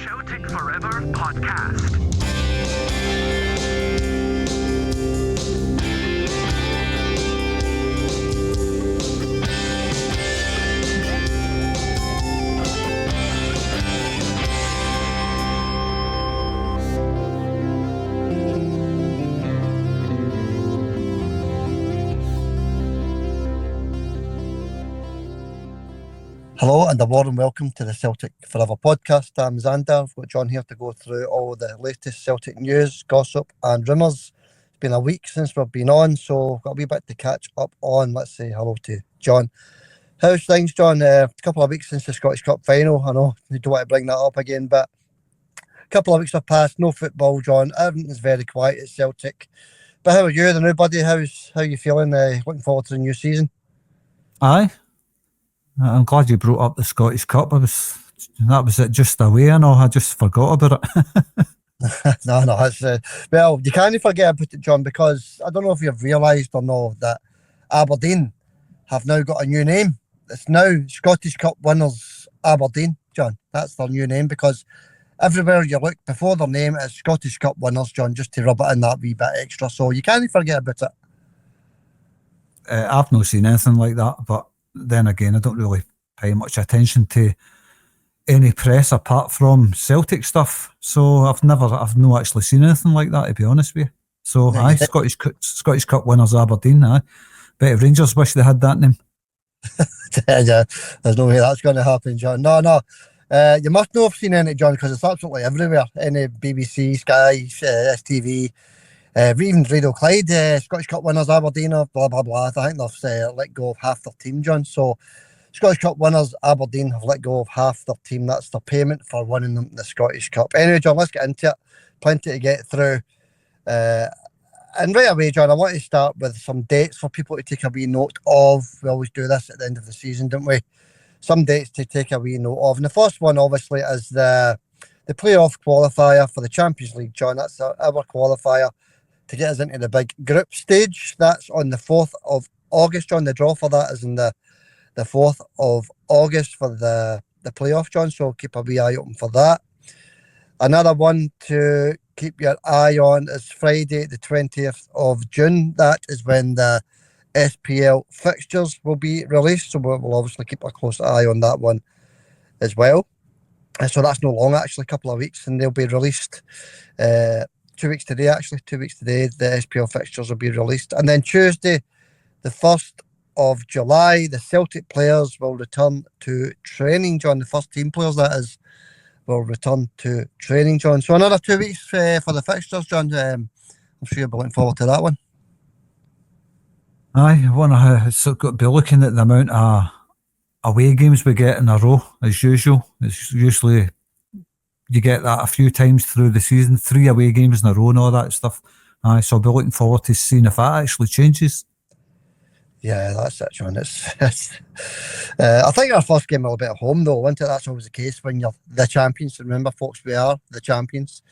Celtic Forever podcast. Hello and a warm welcome to the Celtic Forever podcast. I'm Xander. I've got John here to go through all the latest Celtic news, gossip and rumours. It's been a week since we've been on, so we've got a wee bit to catch up on. Let's say hello to John. How's things, John? A couple of weeks since the Scottish Cup final. I know you don't want to bring that up again, but a couple of weeks have passed, no football, John. Everything's very quiet at Celtic. But how are you, the new buddy? How are you feeling? Looking forward to the new season? Aye. I'm glad you brought up the Scottish Cup. That was it just away and all. I just forgot about it. No, it's well, you can't forget about it, John, because I don't know if you've realised or not that Aberdeen have now got a new name. It's now Scottish Cup winners Aberdeen, John. That's their new name, because everywhere you look before their name is Scottish Cup winners, John, just to rub it in that wee bit extra. So you can't forget about it. I've not seen anything like that, but then again, I don't really pay much attention to any press apart from Celtic stuff. So I've not actually seen anything like that, to be honest with you. So aye, Scottish Cup winners Aberdeen. Aye, bet Rangers wish they had that name. Yeah, there's no way that's going to happen, John. No. You must know I've seen any, John, because it's absolutely everywhere. Any BBC, Sky, STV. Even Radio Clyde, Scottish Cup winners Aberdeen, blah blah blah. I think they've let go of half their team, John. So Scottish Cup winners Aberdeen have let go of half their team. That's their payment for winning them the Scottish Cup. Anyway, John, let's get into it. Plenty to get through. And right away, John, I want to start with some dates for people to take a wee note of. We always do this at the end of the season, don't we? Some dates to take a wee note of. And the first one, obviously, is the playoff qualifier for the Champions League, John. That's our qualifier to get us into the big group stage. That's on the 4th of August, John. The draw for that is in the 4th of August for the playoff, John. So keep a wee eye open for that. Another one to keep your eye on is Friday, the 20th of June. That is when the SPL fixtures will be released. So we'll obviously keep a close eye on that one as well. So that's no long, actually, a couple of weeks, and they'll be released 2 weeks today, the SPL fixtures will be released. And then Tuesday, the 1st of July, the Celtic players will return to training, John. The first team players, that is, will return to training, John. So another 2 weeks for the fixtures, John. I'm sure you'll be looking forward to that one. Aye, I want to be looking at the amount of away games we get in a row, as usual. It's usually... You get that a few times through the season, 3 away games in a row and all that stuff. So I'll be looking forward to seeing if that actually changes. Yeah, that's it, John. I think our first game will be at home, though, isn't it? That's always the case when you're the champions. Remember, folks, we are the champions.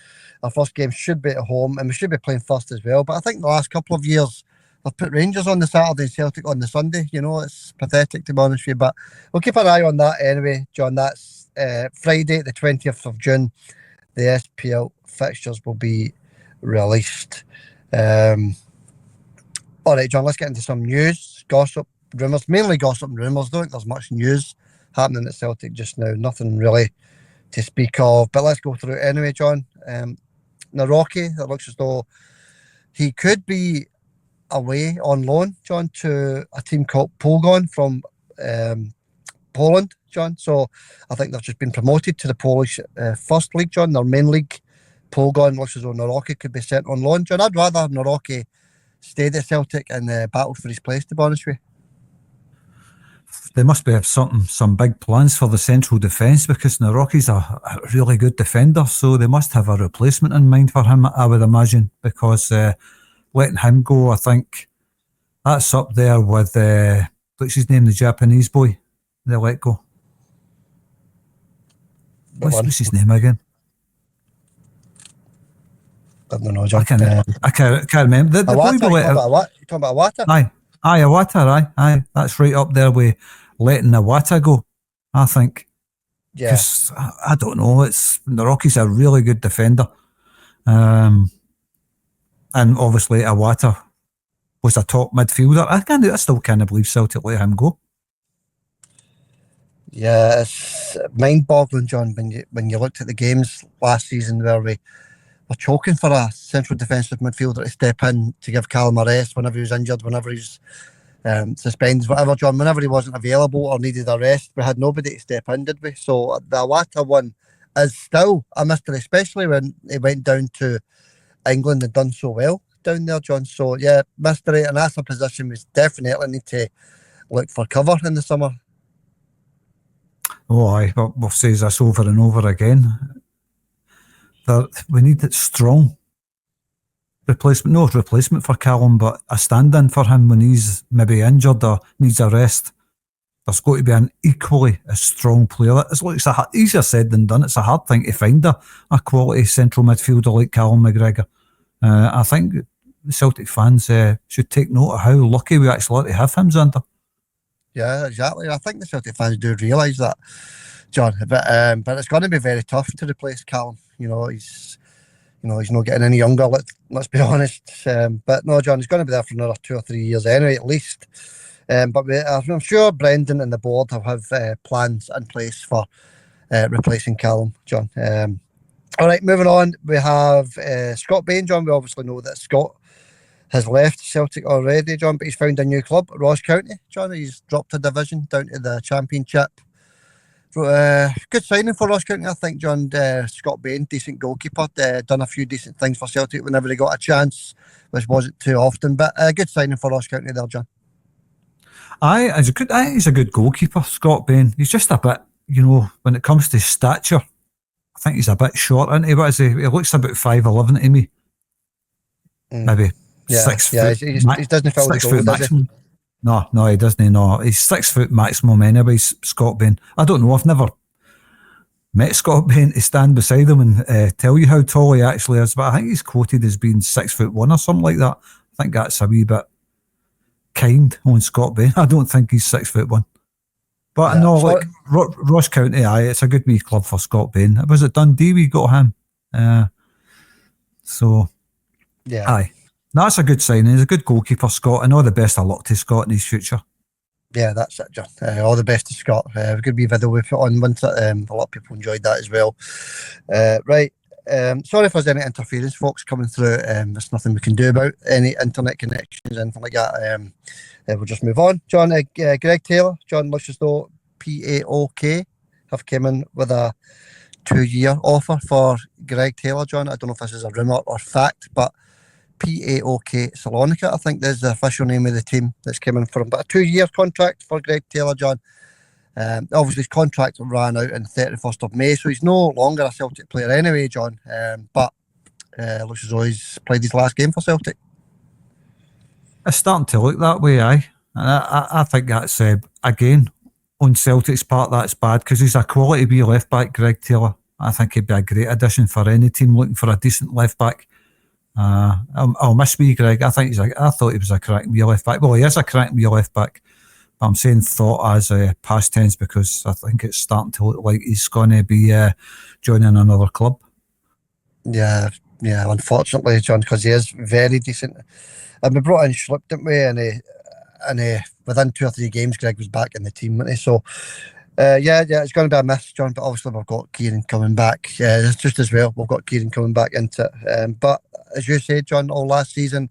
Our first game should be at home, and we should be playing first as well. But I think the last couple of years, they've put Rangers on the Saturday and Celtic on the Sunday. You know, it's pathetic, to be honest with you. But we'll keep an eye on that anyway, John. That's Friday, the 20th of June, the SPL fixtures will be released. All right, John, let's get into some news, gossip, rumours, mainly gossip and rumours. I don't think there's much news happening at Celtic just now, nothing really to speak of, but let's go through it anyway, John. Nawrocki, it looks as though he could be away on loan, John, to a team called Pogoń from Poland, John. So I think they've just been promoted to the Polish First League, John, their main league. Pogoń, looks as though Nawrocki could be sent on loan, John. I'd rather Nawrocki stayed at Celtic and battled for his place, to be honest with you. They must have some big plans for the central defence, because Nawrocki's a really good defender, so they must have a replacement in mind for him, I would imagine, because letting him go, I think that's up there with what's his name, the Japanese boy they let go. What's his name again? I don't know, John. I can't remember. The boy you talking about Iwata? Aye, Iwata, aye. That's right up there with letting Iwata go, I think. Yeah. Because I don't know, it's Nawrocki's a really good defender. And obviously Iwata was a top midfielder. I still can't believe Celtic let him go. Yeah, it's mind-boggling, John, when you looked at the games last season where we were choking for a central defensive midfielder to step in to give Callum a rest whenever he was injured, whenever he was suspended, whatever, John. Whenever he wasn't available or needed a rest, we had nobody to step in, did we? So the Iwata one is still a mystery, especially when he went down to England and done so well down there, John. So yeah, mystery, and that's a position we definitely need to look for cover in the summer. Oh, aye, but we've said this over and over again. We need it strong replacement, no replacement for Callum, but a stand-in for him when he's maybe injured or needs a rest. There's got to be an equally as strong player. It's easier said than done. It's a hard thing to find a quality central midfielder like Callum McGregor. I think the Celtic fans should take note of how lucky we actually are to have him, Xander. Yeah, exactly. I think the Celtic fans do realise that, John. But it's going to be very tough to replace Callum. He's not getting any younger. Let's be honest. But no, John, he's going to be there for another 2 or 3 years anyway, at least. But I'm sure Brendan and the board have plans in place for replacing Callum, John. All right, moving on. We have Scott Bain, John. We obviously know that Scott has left Celtic already, John, but he's found a new club, Ross County, John. He's dropped a division down to the Championship. Good signing for Ross County, I think, John. Scott Bain, decent goalkeeper, done a few decent things for Celtic whenever he got a chance, which wasn't too often, but a good signing for Ross County there, John. I think he's a good goalkeeper, Scott Bain. He's just a bit, when it comes to stature, I think he's a bit short, isn't he? What is he? He looks about 5'11" to me. Maybe 6 foot. He doesn't fill the goal, does he? No, he doesn't. No, he's 6 foot maximum anyway, Scott Bain. I don't know. I've never met Scott Bain to stand beside him and tell you how tall he actually is, but I think he's quoted as being 6'1" or something like that. I think that's a wee bit kind on Scott Bain. I don't think he's 6'1". But no, like Ross County, it's a good wee club for Scott Bain. Was it Dundee we got him? So, yeah. Aye. That's a good signing. He's a good goalkeeper, Scott, and all the best of luck to Scott in his future. Yeah, that's it, John. All the best to Scott. A good wee video we put on, wasn't it? A lot of people enjoyed that as well. Right. Sorry if there's any interference, folks, coming through. There's nothing we can do about any internet connections, anything like that. We'll just move on. John, Greg Taylor, John looks as though PAOK have come in with a 2-year offer for Greg Taylor, John. I don't know if this is a rumour or fact, but PAOK Salonika, I think that's the official name of the team that's coming from. But a 2-year contract for Greg Taylor, John. Obviously his contract ran out on the 31st of May, so he's no longer a Celtic player anyway, John. But looks as though he's played his last game for Celtic. It's starting to look that way, aye. And I think that's, again, on Celtic's part, that's bad, because he's a quality wee left back, Greg Taylor. I think he'd be a great addition for any team looking for a decent left back. I'll miss wee Greg. I thought he was a cracking wee left back. Well, he is a cracking wee left back. But I'm saying thought as past tense because I think it's starting to look like he's going to be joining another club. Yeah, unfortunately, John, because he is very decent. And we brought in Schlupp, didn't we? And within 2 or 3 games, Greg was back in the team, wasn't he? So, it's going to be a miss, John. But obviously, we've got Kieran coming back. It's just as well. We've got Kieran coming back into it. But as you said, John, all last season,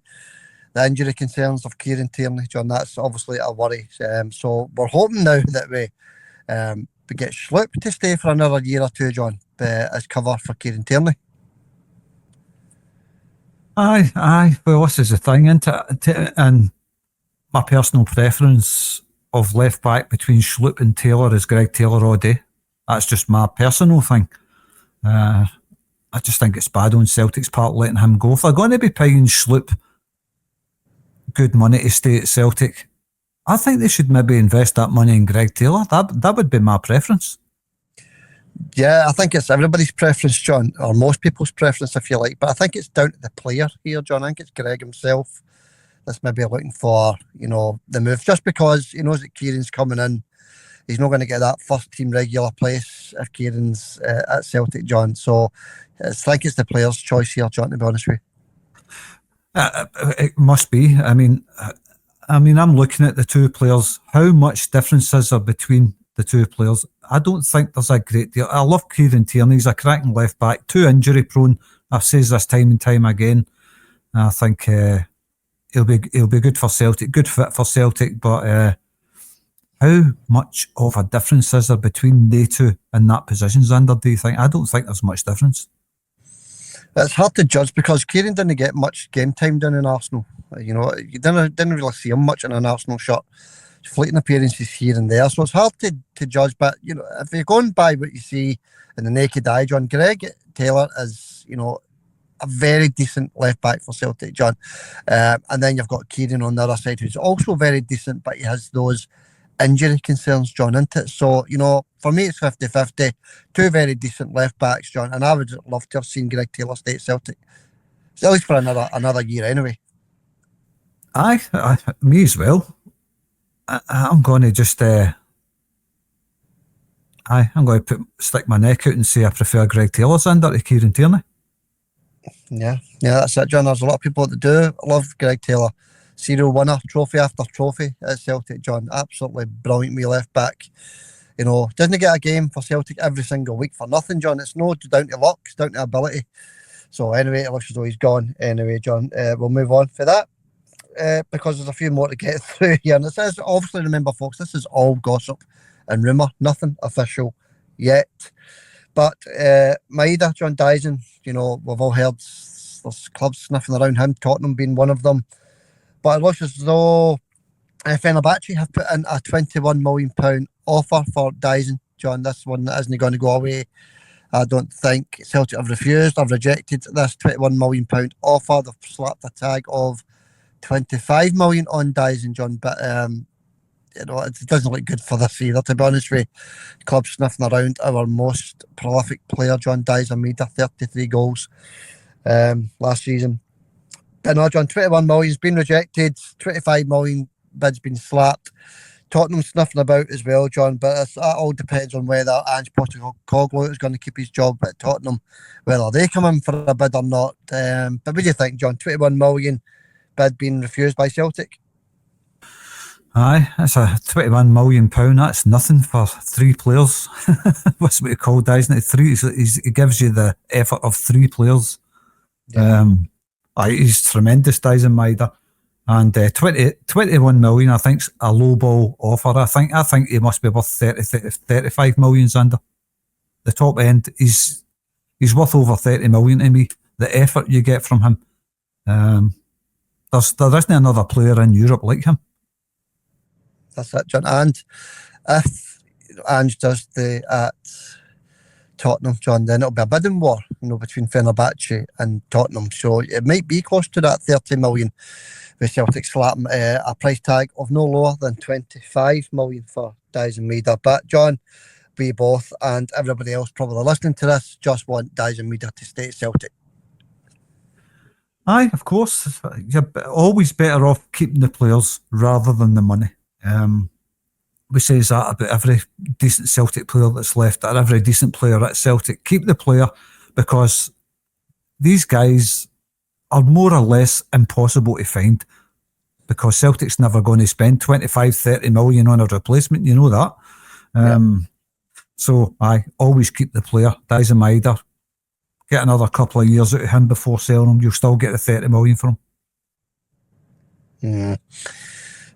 the injury concerns of Kieran Tierney, John, that's obviously a worry. So we're hoping now that we get Schlupp to stay for another year or 2, John, as cover for Kieran Tierney. Aye. Well, this is the thing, and my personal preference of left back between Schlupp and Taylor is Greg Taylor all day. That's just my personal thing. I just think it's bad on Celtic's part letting him go. If they're going to be paying Schlupp good money to stay at Celtic, I think they should maybe invest that money in Greg Taylor. That would be my preference. Yeah, I think it's everybody's preference, John, or most people's preference, if you like. But I think it's down to the player here, John. I think it's Greg himself that's maybe looking for, the move, just because he knows that Kieran's coming in he's not going to get that first team regular place if Kieran's at Celtic, John. So I think it's the player's choice here, John, to be honest with you. It must be. I mean, I'm looking at the two players. How much difference is there between the two players? I don't think there's a great deal. I love Kieran Tierney. He's a cracking left back, too injury prone. I've said this time and time again. I think he'll be good for Celtic, good fit for Celtic. But how much of a difference is there between they two in that position, Xander? Do you think? I don't think there's much difference. It's hard to judge because Kieran didn't get much game time down in Arsenal. You know, you didn't really see him much in an Arsenal shirt. Fleeting appearances here and there, so it's hard to judge. But you know, if you're going by what you see in the naked eye, John, Greg Taylor is, you know, a very decent left back for Celtic, John. And then you've got Kieran on the other side, who's also very decent, but he has those injury concerns, John, isn't it? So, you know, for me, it's 50-50. Two very decent left backs, John, and I would love to have seen Greg Taylor stay at Celtic, at least for another year anyway. Aye, me as well. I'm going to just I'm going to stick my neck out and say I prefer Greg Taylor's under to Kieran Tierney. Yeah, that's it, John. There's a lot of people that do love Greg Taylor. Serial winner, trophy after trophy at Celtic, John. Absolutely brilliant wee left back. You know, doesn't get a game for Celtic every single week for nothing, John. It's not down to luck, it's down to ability. So anyway, it looks as though he's gone. Anyway, John, we'll move on for that. Because there's a few more to get through here. And it says, obviously, remember, folks, this is all gossip and rumour, nothing official yet. But Maeda, John Dyson, you know, we've all heard there's clubs sniffing around him, Tottenham being one of them. But it looks as though Fenerbahce have put in a £21 million offer for Dyson, John. This one isn't going to go away. I don't think. Celtic have refused, have rejected this £21 million offer. They've slapped a tag of 25 million on Dyson, John, but you know, it doesn't look good for this either, to be honest with you. Club sniffing around our most prolific player, John Dyson, made 33 goals last season. But no, John, 21 million's been rejected, 25 million bid's been slapped. Tottenham sniffing about as well, John, but that all depends on whether Ange Postecoglou is going to keep his job at Tottenham, whether they come in for a bid or not. But what do you think, John? 21 million bid being refused by Celtic? Aye, that's a £21 million. That's nothing for three players. What's what you call Dyson? He gives you the effort of three players. Yeah. He's tremendous, Dyson Maeda. And 21 million, I think's a low ball offer. I think he must be worth 35 million under. The top end, he's worth over 30 million to me. The effort you get from him. There isn't another player in Europe like him. That's it, John. And if Ange does at Tottenham, John, then it'll be a bidding war, you know, between Fenerbahce and Tottenham. So it might be close to that 30 million with Celtic slapping a price tag of no lower than 25 million for Dyson Maeda. But John, we both and everybody else probably listening to this just want Dyson Maeda to stay at Celtic. Aye, of course. You're always better off keeping the players rather than the money. We say that about every decent Celtic player that's left, or every decent player at Celtic. Keep the player, because these guys are more or less impossible to find, because Celtic's never going to spend 25-30 million on a replacement, you know that. So I always keep the player. Dyson Maeda, get another couple of years out of him before selling him. You'll still get the 30 million for him.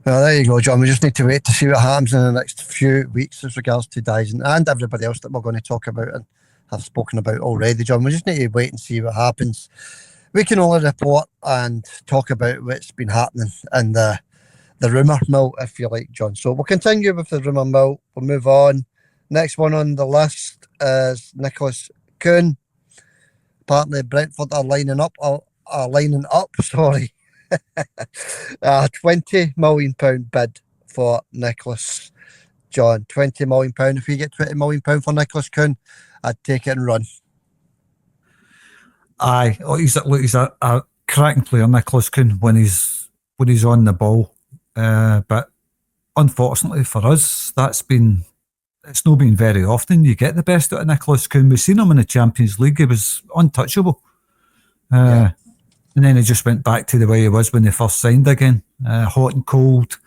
Well, there you go, John. We just need to wait to see what happens in the next few weeks as regards to Dyson and everybody else that we're going to talk about and have spoken about already, John. We just need to wait and see what happens. We can only report and talk about what's been happening in the rumour mill, if you like, John. So we'll continue with the rumour mill. We'll move on. Next one on the list is Nicholas Kuhn. Apparently Brentford are lining up, sorry. A £20 million bid for Nicholas, John. £20 million. If we get £20 million for Nicholas Kuhn, I'd take it and run. Aye, he's a cracking player, Nicholas Kuhn, when he's on the ball. But unfortunately for us, that's been it's not been very often you get the best out of Nicholas Kuhn. We've seen him in the Champions League. He was untouchable. And then he just went back to the way he was when they first signed again. Hot and cold,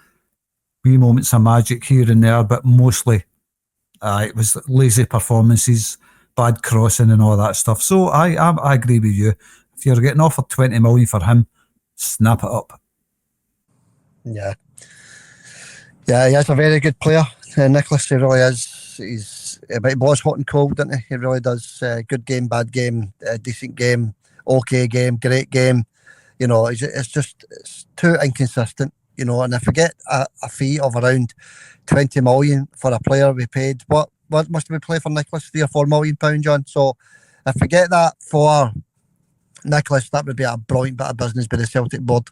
wee moments of magic here and there, but mostly it was lazy performances, bad crossing and all that stuff. So I agree with you. If you're getting offered 20 million for him, snap it up. Yeah, he is a very good player. Nicholas, he really is. But he was hot and cold, didn't he? He really does. Good game, bad game, decent game, okay game, great game. It's too inconsistent. And if we get a fee of around 20 million for a player we paid, what must we play for Nicholas? £3 or £4 million, John. So if we get that for Nicholas, that would be a brilliant bit of business by the Celtic board.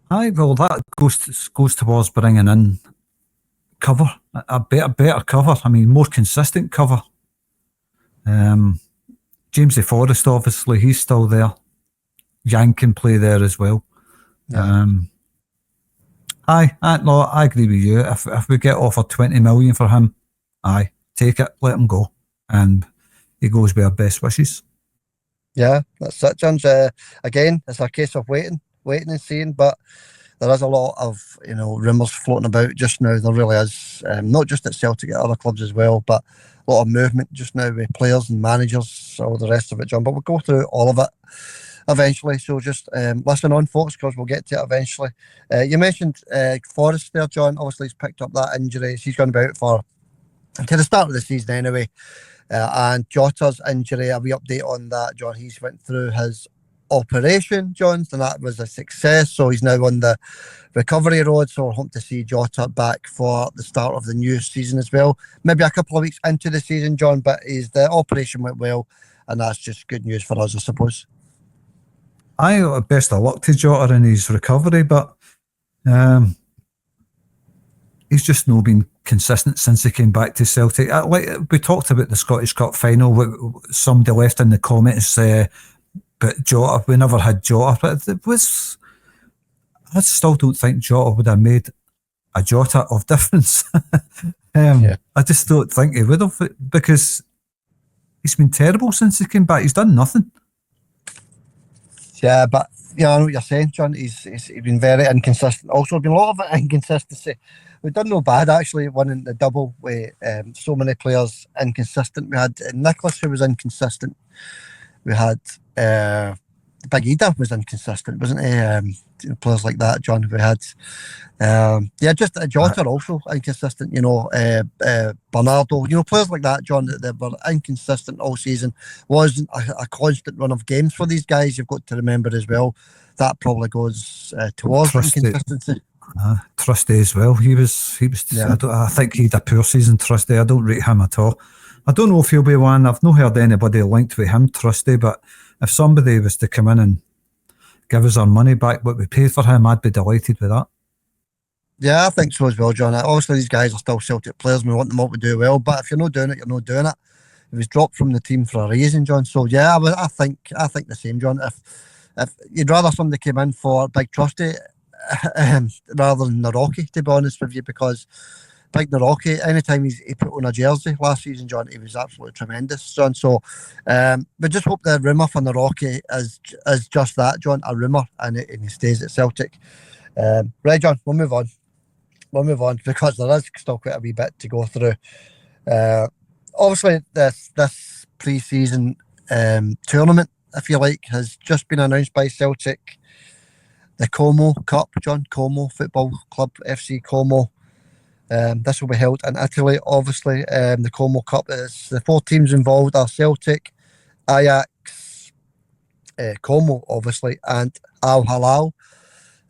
Aye, well, that goes towards bringing in cover, a better cover. I mean, more consistent cover. James DeForest, obviously, he's still there. Yang can play there as well. Yeah. I agree with you. If we get offered 20 million for him, take it, let him go, and he goes with our best wishes. Yeah, that's it, John. Again, it's a case of waiting and seeing, but there is a lot of rumours floating about just now. There really is, not just at Celtic, at other clubs as well, but a lot of movement just now with players and managers, all the rest of it, John. But we'll go through all of it eventually, so just listen on, folks, because we'll get to it eventually. You mentioned Forrest there, John. Obviously, he's picked up that injury. He's going to be out for until the start of the season anyway. And Jota's injury, a wee update on that, John. He's went through his operation, John, and that was a success. So he's now on the recovery road. So we're hoping to see Jota back for the start of the new season as well. Maybe a couple of weeks into the season, John, but the operation went well, and that's just good news for us, I suppose. Best of luck to Jota in his recovery, but he's just not been consistent since he came back to Celtic. Like we talked about the Scottish Cup final, somebody left in the comments, but Jota, we never had Jota, but I still don't think Jota would have made a jota of difference. I just don't think he would have, because he's been terrible since he came back. He's done nothing. Yeah, but I know what you're saying, John. He's been very inconsistent. Also, been a lot of inconsistency. We've done no bad, actually, winning the double with so many players inconsistent. We had Nicholas, who was inconsistent. We had Big Ida was inconsistent, wasn't he? Players like that, John. We had just Jota also inconsistent. Bernardo. Players like that, John. That were inconsistent all season. Wasn't a constant run of games for these guys. You've got to remember as well. That probably goes towards inconsistency. Trusty as well. He was. Yeah. I think he had a poor season. Trusty. I don't rate him at all. I don't know if he'll be one. I've not heard anybody linked with him, Trusty, but if somebody was to come in and give us our money back, what we paid for him, I'd be delighted with that. Yeah, I think so as well, John. Obviously, these guys are still Celtic players and we want them all to do well, but if you're not doing it, you're not doing it. He was dropped from the team for a reason, John. So, yeah, I think the same, John. If you'd rather somebody came in for Big Trusty rather than Nawrocki, to be honest with you, because Big Nawrocki, anytime he put on a jersey last season, John, he was absolutely tremendous, John. So we just hope the rumour for Nawrocki is just that, John, a rumour, and he stays at Celtic. Right, John, we'll move on because there is still quite a wee bit to go through. Obviously, this pre-season tournament, if you like, has just been announced by Celtic. The Como Cup, John, Como Football Club, FC Como. This will be held in Italy, obviously. The Como Cup is the 4 teams involved are Celtic, Ajax, Como, obviously, and Al Hilal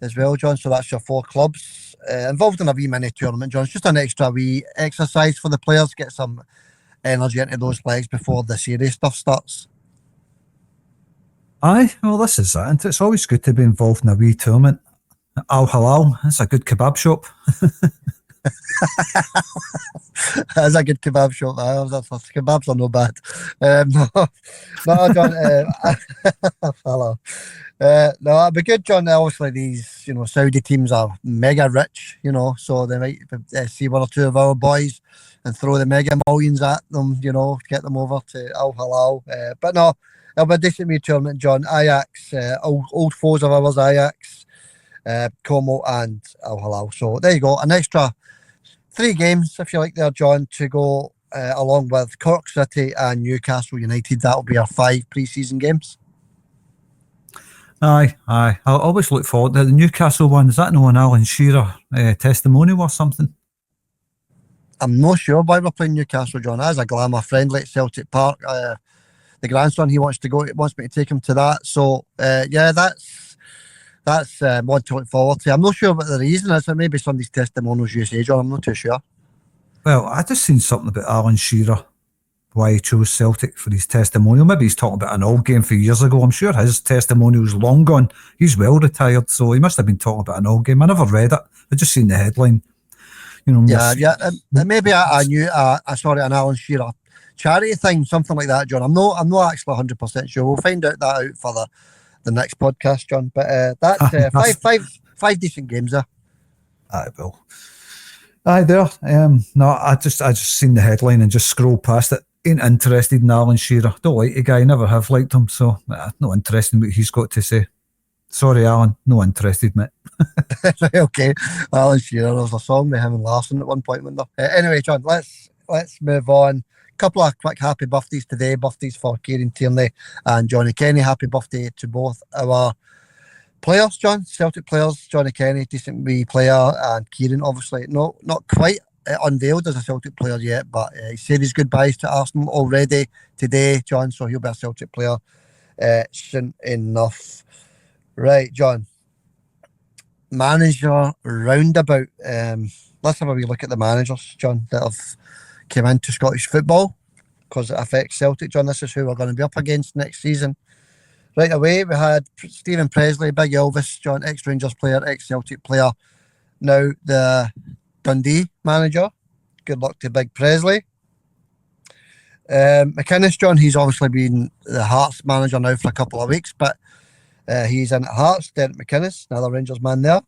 as well, John. So that's your 4 clubs involved in a wee mini tournament, John. It's just an extra wee exercise for the players, get some energy into those legs before the serious stuff starts. Aye, well, this is it. It's always good to be involved in a wee tournament. Al Hilal, that's a good kebab shop. That's a good kebab shop. Kebabs are no bad. No, no, John. Hello. No, it'd be good, John. Obviously, these Saudi teams are mega rich, so they might see one or two of our boys and throw the mega millions at them, to get them over to Al Hilal. But no, it'll be a decent wee tournament, John. Ajax, old foes of ours, Ajax, Como, and Al Hilal. So there you go, an extra 3 games, if you like, there, John, to go along with Cork City and Newcastle United. That'll be our 5 pre-season games. Aye. I always look forward to the Newcastle one. Is that no an Alan Shearer testimonial or something? I'm not sure why we're playing Newcastle, John. As a glamour friendly at Celtic Park, the grandson, he wants me to take him to that. So yeah, that's one to look forward to. I'm not sure what the reason is. Maybe some of these testimonials you say, John. I'm not too sure. Well, I just seen something about Alan Shearer, why he chose Celtic for his testimonial. Maybe he's talking about an old game for years ago. I'm sure his testimonial's long gone. He's well retired, so he must have been talking about an old game. I never read it. I just seen the headline. Maybe I knew. Sorry, an Alan Shearer charity thing, something like that, John. I'm not actually 100% sure. We'll find out for the next podcast, John. But that's five decent games there. Aye, well. Aye, there. No, I just seen the headline and just scrolled past it. Ain't interested in Alan Shearer. Don't like the guy. Never have liked him. So not interested in what he's got to say. Sorry, Alan. No interested, mate. Okay, Alan Shearer. There was a song with him and Larson at one point, wasn't there? Anyway, John, let's move on. Couple of quick happy birthdays today. Birthdays for Kieran Tierney and Johnny Kenny. Happy birthday to both our players, John. Celtic players. Johnny Kenny, decent wee player, and Kieran, obviously not quite unveiled as a Celtic player yet, but he said his goodbyes to Arsenal already today, John. So he'll be a Celtic player soon enough. Right, John. Manager roundabout. Let's have a wee look at the managers, John, that have came into Scottish football, because it affects Celtic, John. This is who we're going to be up against next season. Right away, we had Stephen Presley, Big Elvis, John, ex-Rangers player, ex-Celtic player, now the Dundee manager. Good luck to Big Presley. McInnes, John, he's obviously been the Hearts manager now for a couple of weeks, but he's in at Hearts. Derek McInnes, another Rangers man there.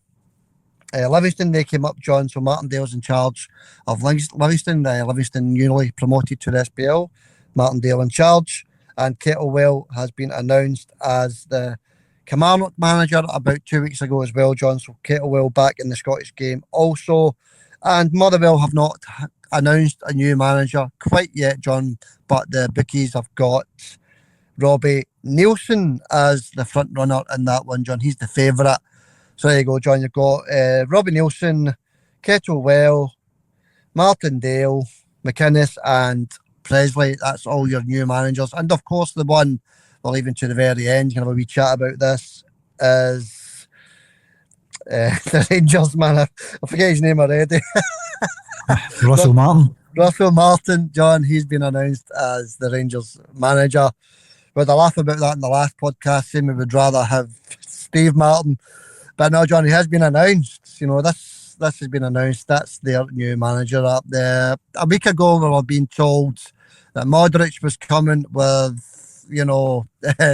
Livingston, they came up, John, so Martindale's in charge of Livingston. Livingston newly promoted to the SPL. Martindale in charge. And Kettlewell has been announced as the Kilmarnock manager about 2 weeks ago as well, John. So Kettlewell back in the Scottish game also. And Motherwell have not announced a new manager quite yet, John, but the bookies have got Robbie Neilson as the front runner in that one, John. He's the favourite. So there you go, John. You've got Robbie Neilson, Kettlewell, Martindale, McInnes, and Presley. That's all your new managers. And of course, the one we're leaving to the very end, you can have a wee chat about this, is the Rangers man. I forget his name already. Russell Martin. Russell Martin, John. He's been announced as the Rangers manager. We had a laugh about that in the last podcast, saying we would rather have Steve Martin. But no, John, he has been announced. This has been announced. That's their new manager up there. A week ago, we were being told that Modric was coming with,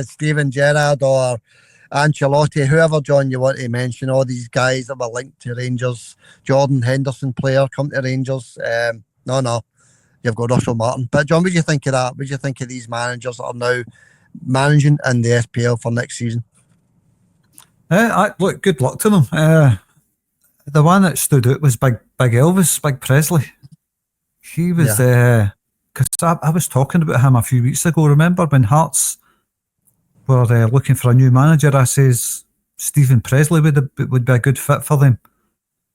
Steven Gerrard or Ancelotti, whoever, John, you want to mention. All these guys that were linked to Rangers. Jordan Henderson player come to Rangers. No, you've got Russell Martin. But, John, what do you think of that? What do you think of these managers that are now managing in the SPL for next season? Look, good luck to them. The one that stood out was Big Elvis, Big Presley. He was, because I was talking about him a few weeks ago. Remember when Hearts were looking for a new manager? I says Stephen Presley would be a good fit for them.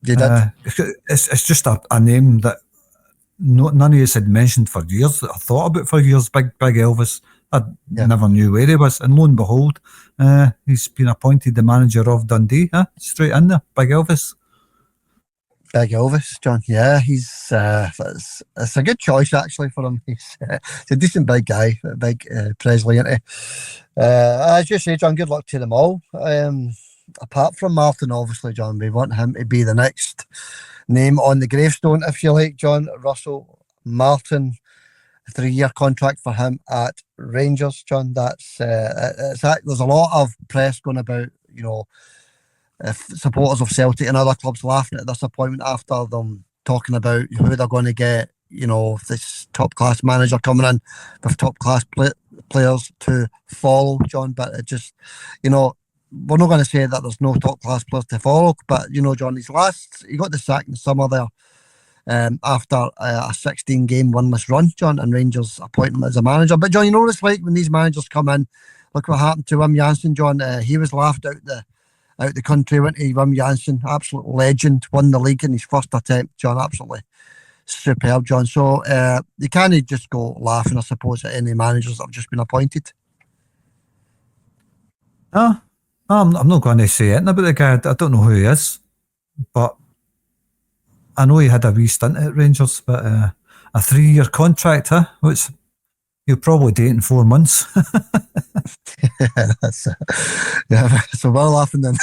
You did. It's just a name that none of us had mentioned for years, that I thought about for years. Big Elvis. I never knew where he was, and lo and behold, he's been appointed the manager of Dundee. Straight in there, Big Elvis. Big Elvis, John. Yeah, he's it's a good choice actually for him. He's a decent big guy, Big Presley, isn't he? As you say, John, good luck to them all. Apart from Martin, obviously, John, we want him to be the next name on the gravestone, if you like, John. Russell Martin, 3-year contract for him at Rangers, John. That's there's a lot of press going about, you know, supporters of Celtic and other clubs laughing at this appointment after them talking about who they're going to get, you know, this top class manager coming in with top class players to follow, John. But it just, you know, we're not going to say that there's no top class players to follow, but you know, John, he got the sack in the summer there after a 16-game winless run, John, and Rangers appoint him as a manager. But John, you know what it's like when these managers come in. Look what happened to Wim Jansen, John. He was laughed out the country, went to Wim Jansen, absolute legend, won the league in his first attempt, John. Absolutely superb, John. So you can't just go laughing, I suppose, at any managers that have just been appointed. No, I'm not going to say anything about the guy. I don't know who he is, but I know he had a wee stint at Rangers. But a 3-year contract, huh? Which he'll probably do it in 4 months. Yeah, so we're laughing then.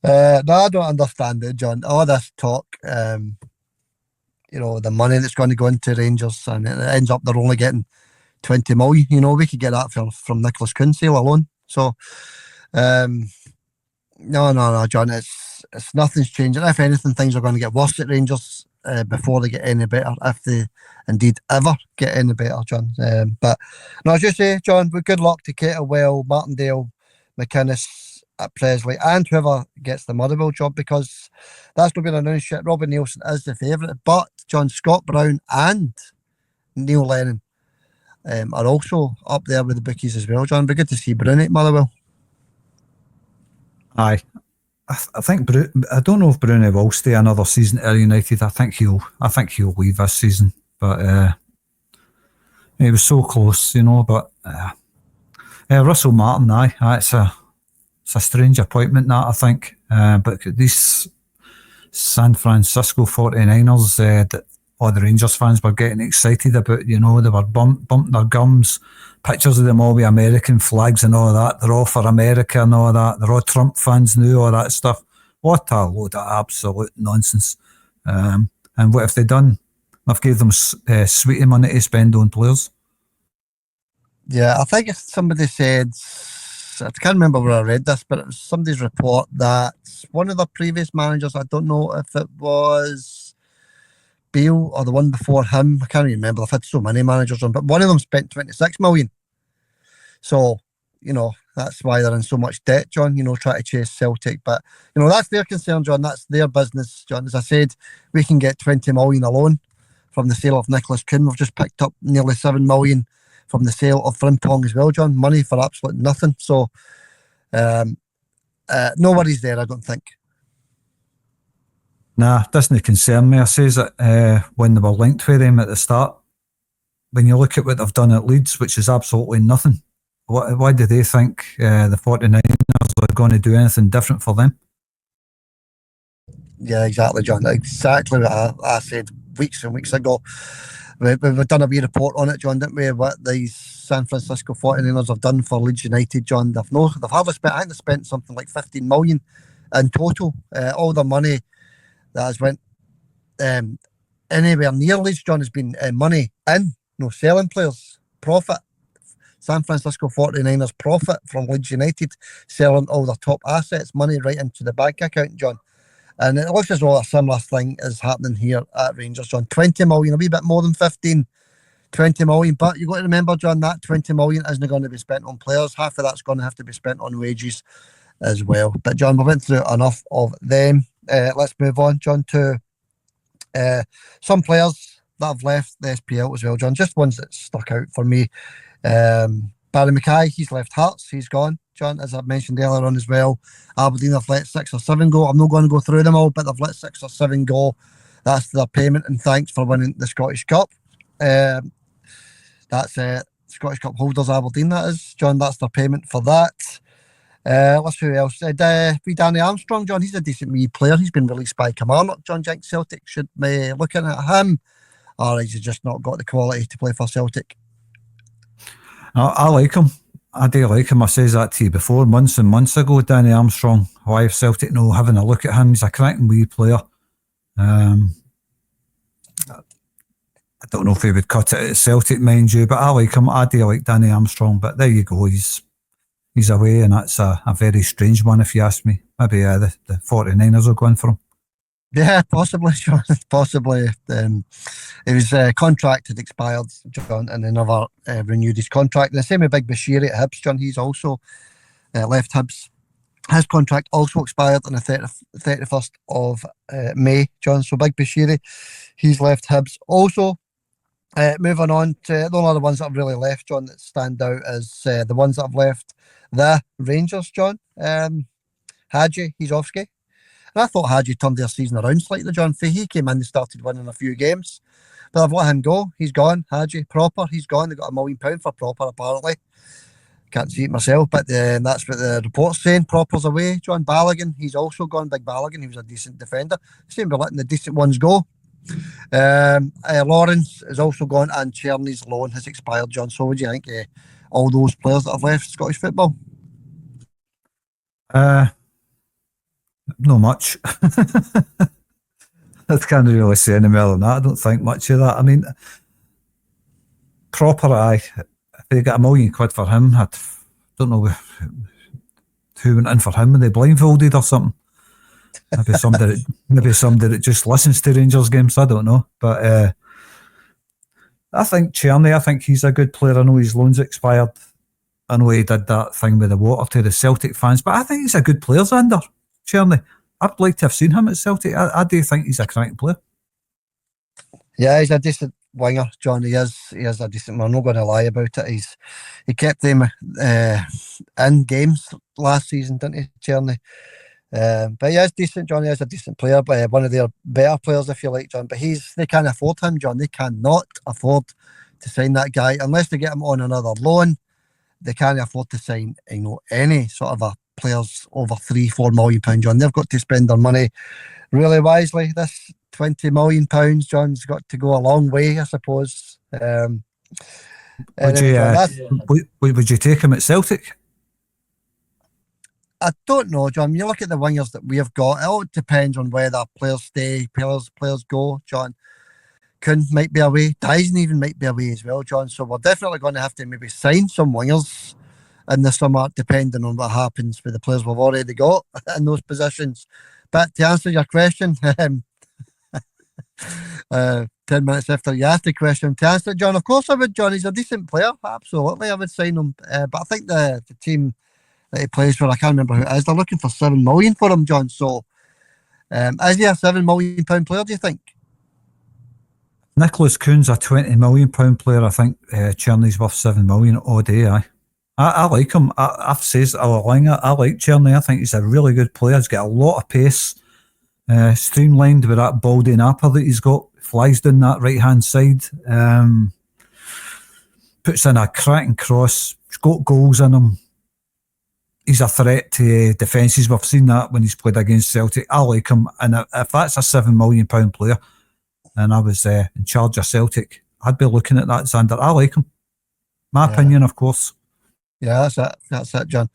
No, I don't understand it, John. All this talk, you know, the money that's going to go into Rangers, and it ends up they're only getting 20 million. You know, we could get that from Nicholas Kuhn sale alone. So, no, John, it's nothing's changing. If anything, things are going to get worse at Rangers before they get any better, if they indeed ever get any better, John. But no, as you say, John, with good luck to Kettlewell, Martindale, McInnes at Presley, and whoever gets the Motherwell job, because that's not been announced yet. Robin Nielsen is the favourite, but John, Scott Brown and Neil Lennon are also up there with the bookies as well, John. Be good to see Brown at Motherwell. Aye. I think I don't know if Bruni will stay another season at United. I think he'll leave this season. But he was so close, you know. But Russell Martin, it's a strange appointment, that I think. But these San Francisco 49ers, that all the Rangers fans were getting excited about, you know, they were bumping their gums. Pictures of them all with American flags and all that. They're all for America and all that. They're all Trump fans now, all that stuff. What a load of absolute nonsense. And what have they done? They've gave them sweetie money to spend on players. Yeah, I think somebody said, I can't remember where I read this, but it was somebody's report that one of the previous managers, I don't know if it was Beale or the one before him, I can't remember, I've had so many managers on, but one of them spent 26 million. So, you know, that's why they're in so much debt, John, you know, try to chase Celtic. But, you know, that's their concern, John, that's their business, John. As I said, we can get 20 million alone from the sale of Nicholas Kuhn. We've just picked up nearly 7 million from the sale of Frimpong as well, John. Money for absolute nothing. So, no worries there, I don't think. Nah, doesn't concern me. I says that when they were linked with them at the start, when you look at what they've done at Leeds, which is absolutely nothing, why do they think the 49ers are going to do anything different for them? Yeah, exactly, John. Exactly what I said weeks and weeks ago. We've done a wee report on it, John, didn't we? What these San Francisco 49ers have done for Leeds United, John. They've hardly spent, I think they spent something like 15 million in total. All the money that has went anywhere near Leeds, John, has been money in, selling players, profit. San Francisco 49ers profit from Leeds United selling all their top assets, money right into the bank account, John. And it looks as though a similar thing is happening here at Rangers, John. 20 million, a wee bit more than 15, 20 million. But you've got to remember, John, that 20 million isn't going to be spent on players. Half of that's going to have to be spent on wages as well. But, John, we went through enough of them. Let's move on, John, to some players that have left the SPL as well, John. Just ones that stuck out for me. Barry Mackay, he's left Hearts. He's gone, John, as I mentioned earlier on as well. Aberdeen have let 6 or 7 go. I'm not going to go through them all, but they've let 6 or 7 go. That's their payment and thanks for winning the Scottish Cup. That's Scottish Cup holders, Aberdeen, that is, John. That's their payment for that. Let's see who else. Danny Armstrong, John. He's a decent wee player. He's been released by Kilmarnock. John, Jenks Celtic should be looking at him, or he's just not got the quality to play for Celtic. I like him. I do like him. I says that to you before, months and months ago, Danny Armstrong. Why if Celtic know having a look at him, he's a cracking wee player. I don't know if he would cut it at Celtic, mind you, but I like him. I do like Danny Armstrong, but there you go. He's away, and that's a very strange one if you ask me. Maybe the 49ers are going for him. Yeah, possibly, John. Possibly. His contract had expired, John, and they never renewed his contract. And the same with Big Bashiri at Hibs, John. He's also left Hibs. His contract also expired on the 31st of May, John. So Big Bashiri, he's left Hibs. Also, moving on to the only other ones that have really left, John, that stand out is the ones that have left the Rangers, John. Hadji, he's off ski. And I thought Hadji turned their season around slightly, John. He came in and started winning a few games. But I've let him go. He's gone. Hadji, Proper, he's gone. They got £1 million for Proper, apparently. Can't see it myself, but that's what the report's saying. Proper's away. John Balogun, he's also gone. Big Balogun, he was a decent defender. Same with letting the decent ones go. Lawrence is also gone, and Cherny's loan has expired, John. So what do you think all those players that have left Scottish football? Not much. I can't really say any more than that. I don't think much of that. I mean, Proper, if they got £1 million for him, I don't know who went in for him. Were they blindfolded or something? Maybe somebody that just listens to Rangers games. I don't know. But I think Cherny, I think he's a good player. I know his loan's expired. I know he did that thing with the water to the Celtic fans, but I think he's a good player, Xander. Cherny. I'd like to have seen him at Celtic. I do think he's a cracking player. Yeah, he's a decent winger, John. He is a decent man. I'm not going to lie about it. He kept them in games last season, didn't he, Cherny? But he is decent, John. He is a decent player, but one of their better players, if you like, John. But they can't afford him, John. They cannot afford to sign that guy unless they get him on another loan. They can't afford to sign, any sort of a players over £3-4 million, John. They've got to spend their money really wisely. This £20 million, John's got to go a long way, I suppose. Would you take him at Celtic? I don't know, John. You look at the wingers that we have got, it all depends on whether players stay, players go, John. Kuhn might be away. Dyson even might be away as well, John. So we're definitely going to have to maybe sign some wingers in the summer, depending on what happens with the players we've already got in those positions. But to answer your question, 10 minutes after you asked the question, to answer it, John, of course I would, John. He's a decent player. Absolutely, I would sign him. But I think the team that he plays for, I can't remember who it is, they're looking for £7 million for him, John. So is he a £7 million player, do you think? Nicholas Kuhn's a £20 million player. I think Cherny's worth £7 million all day. I like him. I've said all along, I like Cherny. I think he's a really good player. He's got a lot of pace, streamlined with that baldy napper that he's got. Flies down that right hand side. Puts in a cracking cross. He's got goals in him. He's a threat to defences. We've seen that when he's played against Celtic. I like him. And if that's a £7 million player, and I was in charge of Celtic, I'd be looking at that, Xander. I like him. My opinion, of course. Yeah, that's it, John.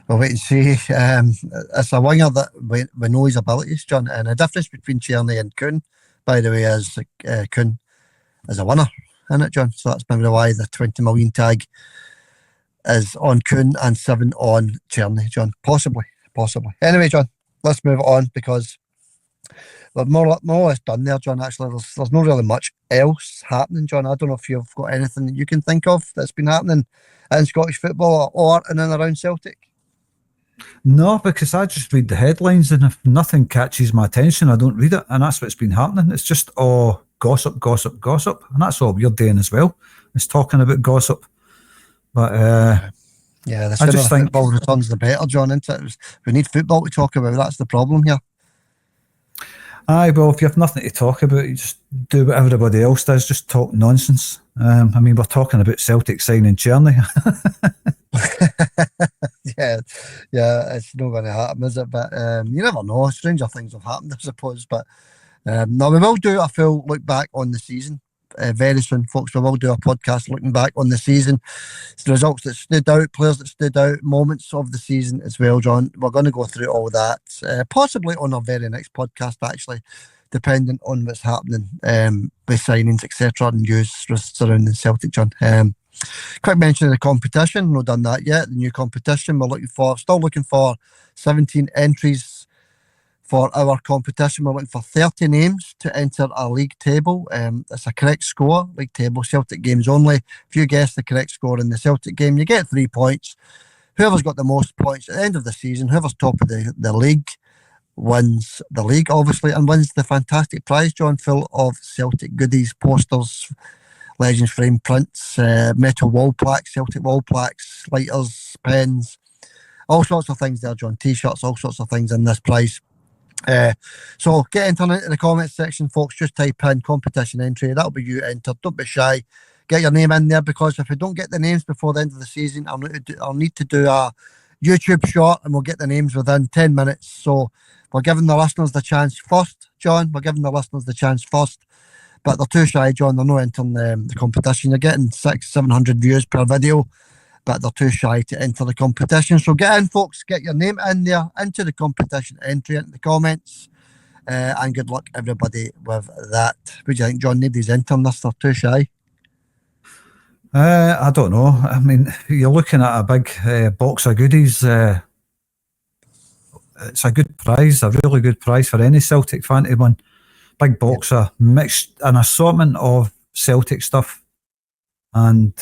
We'll wait and see. It's a winger that we know his abilities, John. And the difference between Cherny and Kuhn, by the way, is Kuhn is a winner, isn't it, John? So that's maybe why the 20 million tag is on Kuhn and 7 on Cherny, John. Possibly. Anyway, John, let's move on because we're more or less done there, John. Actually, there's not really much else happening, John. I don't know if you've got anything that you can think of that's been happening in Scottish football or in and around Celtic. No, because I just read the headlines, and if nothing catches my attention, I don't read it, and that's what's been happening. It's just gossip, and that's all we're doing as well. It's talking about gossip, but the sooner football returns, the better, John. Isn't it? We need football to talk about. That's the problem here. Aye, well, if you have nothing to talk about, you just do what everybody else does, just talk nonsense. I mean, we're talking about Celtic signing Cherny. yeah, it's not going to happen, is it? But you never know. Stranger things have happened, I suppose. But no, we will do a full look back on the season very soon, folks. We will do a podcast looking back on the season, the results that stood out, players that stood out, moments of the season as well, John. We're going to go through all that, possibly on our very next podcast, actually, depending on what's happening with signings, etc., and news surrounding Celtic, John. Quick mention of the competition. Not done that yet. The new competition. We're still looking for 17 entries for our competition. We're looking for 30 names to enter our league table. It's a correct score, league table, Celtic games only. If you guess the correct score in the Celtic game, you get 3 points. Whoever's got the most points at the end of the season, whoever's top of the league, wins the league, obviously, and wins the fantastic prize, John, full of Celtic goodies, posters, Legends frame prints, metal wall plaques, Celtic wall plaques, lighters, pens, all sorts of things there, John. T-shirts, all sorts of things in this prize. So get into the comments section, folks. Just type in competition entry. That'll be you entered. Don't be shy. Get your name in there, because if we don't get the names before the end of the season, I'll need to do a YouTube short, and we'll get the names within 10 minutes. So we're giving the listeners the chance first, John. We're giving the listeners the chance first. But they're too shy, John. They're not entering the competition. They're getting 600-700 views per video, but they're too shy to enter the competition. So get in, folks. Get your name in there, into the competition entry, into the comments. And good luck, everybody, with that. What do you think, John? Nobody's entering this. They're too shy. I don't know. I mean, you're looking at a big box of goodies. It's a good prize, a really good prize for any Celtic fan to win. Big box of an assortment of Celtic stuff. And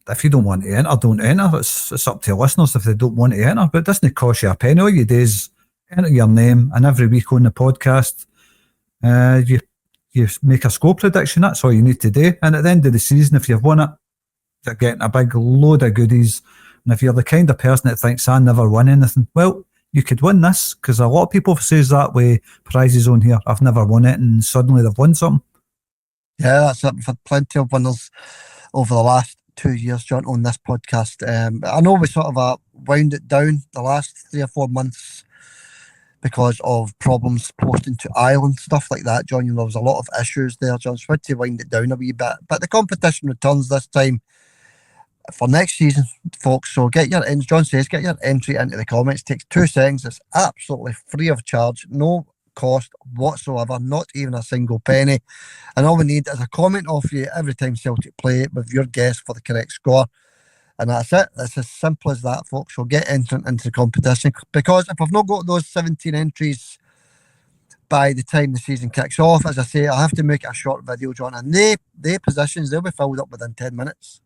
if you don't want to enter, don't enter. It's up to listeners if they don't want to enter. But it doesn't cost you a penny. All you do is enter your name, and every week on the podcast, you make a score prediction. That's all you need to do. And at the end of the season, if you've won it, you're getting a big load of goodies. And if you're the kind of person that thinks, I never won anything, well, you could win this, because a lot of people says that way prizes on here. I've never won it, and suddenly they've won something. Yeah, that's it. We've had plenty of winners over the last 2 years, John, on this podcast. I know we sort of wound it down the last 3 or 4 months because of problems posting to Ireland, stuff like that, John. There was a lot of issues there, John. So we had to wind it down a wee bit. But the competition returns this time for next season, folks. So as John says, get your entry into the comments. It takes 2 seconds. It's absolutely free of charge, no cost whatsoever, not even a single penny. And all we need is a comment off you every time Celtic play with your guess for the correct score. And that's it. It's as simple as that, folks. So get entered into the competition, because if I've not got those 17 entries by the time the season kicks off, as I say, I have to make a short video, John, and they positions, they'll be filled up within 10 minutes.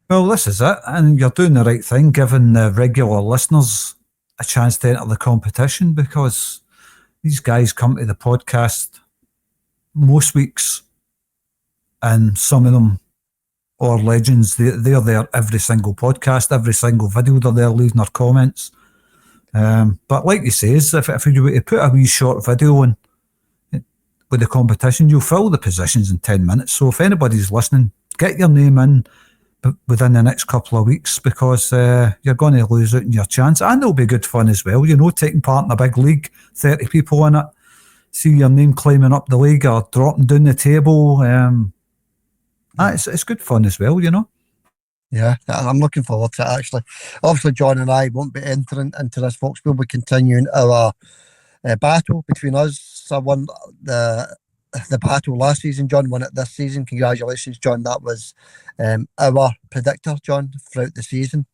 Well, this is it, and you're doing the right thing, giving the regular listeners a chance to enter the competition, because these guys come to the podcast most weeks, and some of them are legends. They're there every single podcast, every single video. They're there leaving their comments. But like you say, if you were to put a wee short video in with the competition, you'll fill the positions in 10 minutes. So if anybody's listening, get your name in within the next couple of weeks, because you're going to lose out on your chance, and it'll be good fun as well, taking part in a big league, 30 people in it, see your name climbing up the league or dropping down the table. It's good fun as well, Yeah, I'm looking forward to it, actually. Obviously, John and I won't be entering into this, folks. We'll be continuing our battle between us. I won the battle last season. John won it this season. Congratulations, John. That was our predictor, John, throughout the season.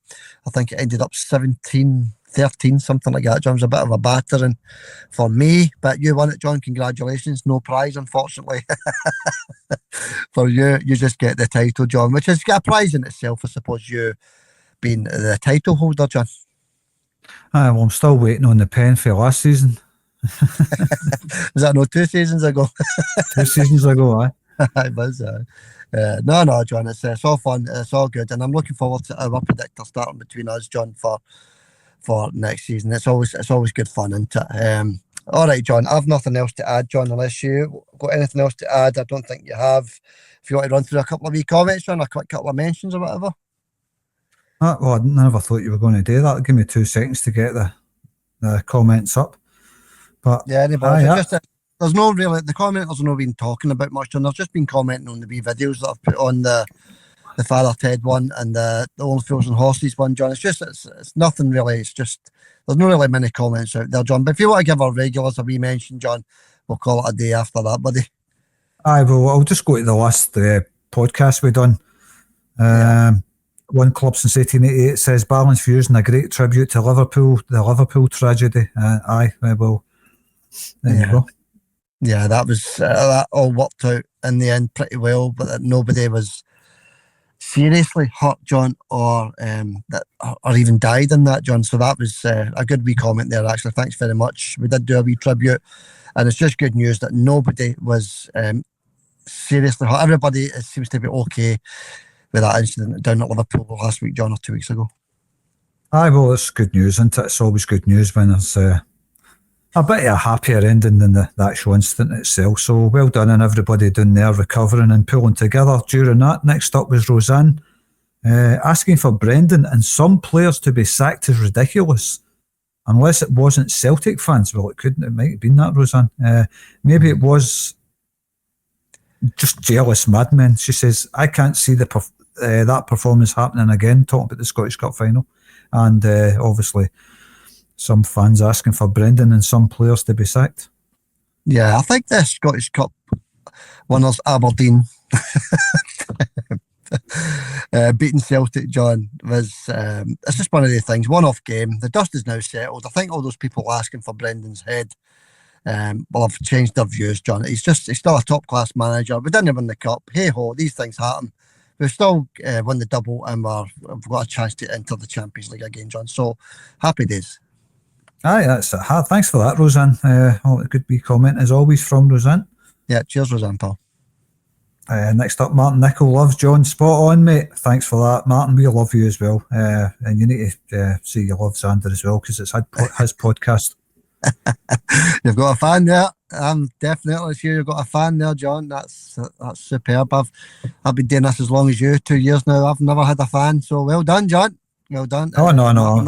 I think it ended up 17-13, something like that. John, was a bit of a battering for me, but you won it, John. Congratulations. No prize, unfortunately. For you just get the title, John, which is a prize in itself, I suppose, you being the title holder, John. Well, I'm still waiting on the pen for last season. Was that 2 seasons ago? 2 seasons ago, aye. It was. No, John, it's all fun. It's all good, and I'm looking forward to our predictor starting between us, John, for next season. It's always good fun, isn't it? All right, John, I've nothing else to add, John, unless you got anything else to add. I don't think you have. If you want to run through a couple of wee comments, John, a quick couple of mentions or whatever. Well, I never thought you were going to do that. Give me 2 seconds to get the comments up. But yeah, there's no really, the commenters have not been talking about much, and they've just been commenting on the wee videos that I've put on the Father Ted one and the Only Fools and Horses one, John. It's nothing really. It's just, there's not really many comments out there, John. But if you want to give our regulars a wee mention, John, we'll call it a day after that, buddy. Aye, well, I'll just go to the last podcast we done. One Club since 1888 says Balanced Views and a great tribute to Liverpool, the Liverpool tragedy. Aye, well, there you go. Yeah, that was that all worked out in the end pretty well, but that nobody was seriously hurt, John, or even died in that, John. So that was a good wee comment there, actually. Thanks very much. We did do a wee tribute, and it's just good news that nobody was seriously hurt. Everybody seems to be okay with that incident down at Liverpool last week, John, or 2 weeks ago. Aye, well, it's good news, isn't it? It's always good news when there's a bit of a happier ending than the actual incident itself. So well done on everybody down there recovering and pulling together during that. Next up was Roseanne asking for Brendan and some players to be sacked is ridiculous. Unless it wasn't Celtic fans. Well, it might have been that, Roseanne. Maybe it was just jealous madmen. She says, I can't see that performance happening again, talking about the Scottish Cup final. And obviously some fans asking for Brendan and some players to be sacked. Yeah, I think the Scottish Cup winners Aberdeen beating Celtic, John, was it's just one of the things. One-off game. The dust is now settled. I think all those people asking for Brendan's head will have changed their views, John. He's still a top-class manager. We didn't win the cup. Hey-ho, these things happen. We've still won the double and we've got a chance to enter the Champions League again, John. So, happy days. Aye, that's it. Thanks for that, Roseanne. A good wee comment, as always, from Roseanne. Yeah, cheers, Roseanne, pal. Next up, Martin Nichol loves John. Spot on, mate. Thanks for that, Martin. We love you as well. And you need to say you love Xander as well, because it's his podcast. You've got a fan there. I'm definitely sure you've got a fan there, John. That's superb. I've been doing this as long as you, 2 years now. I've never had a fan, so well done, John. Well done. Oh, no.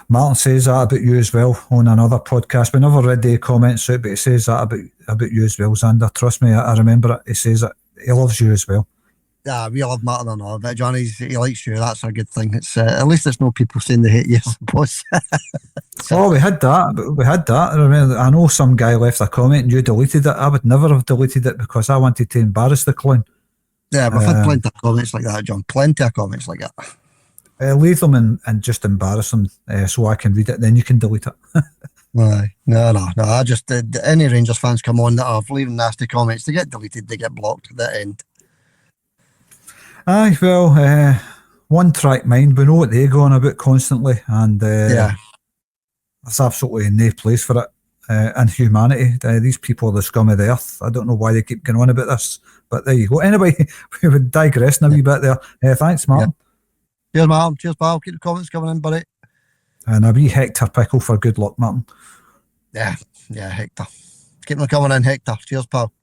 Martin says that about you as well on another podcast. We never read the comments out, but he says that about you as well, Xander. Trust me, I remember it. He says that he loves you as well. Yeah, we love Martin and all, but John, he likes you. That's a good thing. It's at least there's no people saying they hate you, I suppose. Oh, we had that. I know some guy left a comment and you deleted it. I would never have deleted it because I wanted to embarrass the clown. Yeah, we've had plenty of comments like that, John. Plenty of comments like that. Leave them and just embarrass them so I can read it, then you can delete it. No. I just, any Rangers fans come on that are leaving nasty comments, they get deleted, they get blocked at the end. Aye, well, One Track Mind, we know what they go on about constantly, and there's absolutely no place for it in humanity. These people are the scum of the earth. I don't know why they keep going on about this, but there you go. Anyway, we would digress a wee bit there. Thanks, Martin. Cheers, Martin. Cheers, pal. Keep the comments coming in, buddy. And a wee Hector pickle for good luck, Martin. Yeah, Hector. Keep them coming in, Hector. Cheers, pal.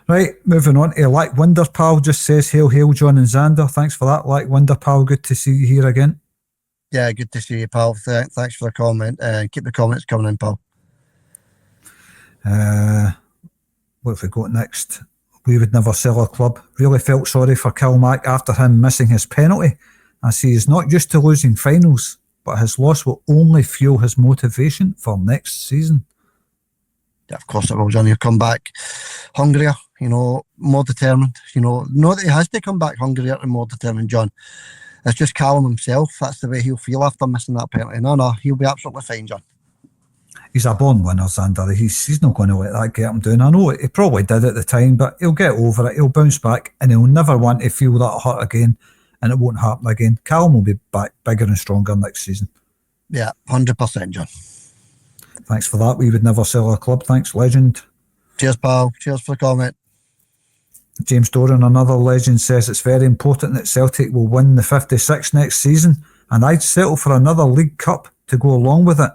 Right, moving on to Lack Wonder Pal, just says, hail, John and Xander. Thanks for that, Lack Wonder Pal. Good to see you here again. Yeah, good to see you, pal. Thanks for the comment. Keep the comments coming in, pal. What have we got next? We would never sell a club. Really felt sorry for Kilmac after him missing his penalty, as he is not used to losing finals, but his loss will only fuel his motivation for next season. Yeah, of course it will, John. He'll come back hungrier, more determined. Not that he has to come back hungrier and more determined, John. It's just Callum himself. That's the way he'll feel after missing that penalty. No, he'll be absolutely fine, John. He's a born winner, Xander. He's not going to let that get him down. I know he probably did at the time, but he'll get over it. He'll bounce back and he'll never want to feel that hurt again, and it won't happen again. Callum will be back bigger and stronger next season. Yeah, 100%, John. Thanks for that. We would never sell a club. Thanks, legend. Cheers, pal. Cheers for the comment. James Doran, another legend, says it's very important that Celtic will win the 56 next season, and I'd settle for another League Cup to go along with it